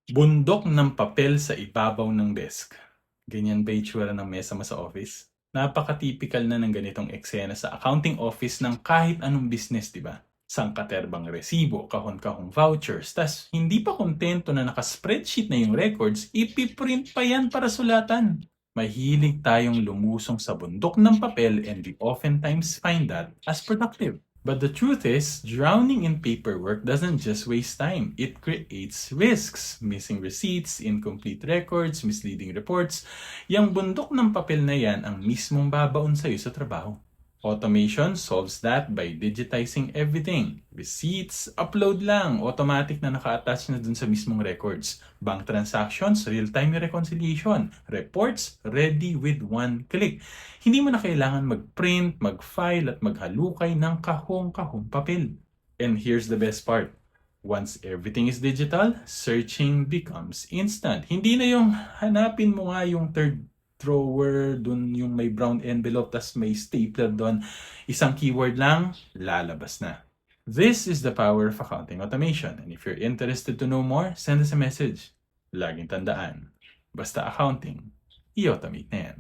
Bundok ng papel sa ibabaw ng desk. Ganyan ba itsura ng mesa mo sa office? Napaka-typical na ng ganitong eksena sa accounting office ng kahit anong business, di ba? Sangkaterbang resibo, kahon-kahong vouchers, tas hindi pa kontento na naka-spreadsheet na yung records, ipiprint pa yan para sulatan. Mahilig tayong lumusong sa bundok ng papel and we oftentimes find that as productive. But the truth is, drowning in paperwork doesn't just waste time. It creates risks. Missing receipts, incomplete records, misleading reports. Yang bundok ng papel na yan ang mismong babaon sa'yo sa trabaho. Automation solves that by digitizing everything. Receipts, upload lang. Automatic na naka-attach na dun sa mismong records. Bank transactions, real-time reconciliation. Reports, ready with one click. Hindi mo na kailangan mag-print, mag-file at maghalukay ng kahong-kahong papel. And here's the best part. Once everything is digital, searching becomes instant. Hindi na yung hanapin mo nga yung third drawer, dun yung may brown envelope, tas may stapler doon. Isang keyword lang, lalabas na. This is the power of accounting automation. And if you're interested to know more, send us a message. Laging tandaan, basta accounting, i-automate na yan.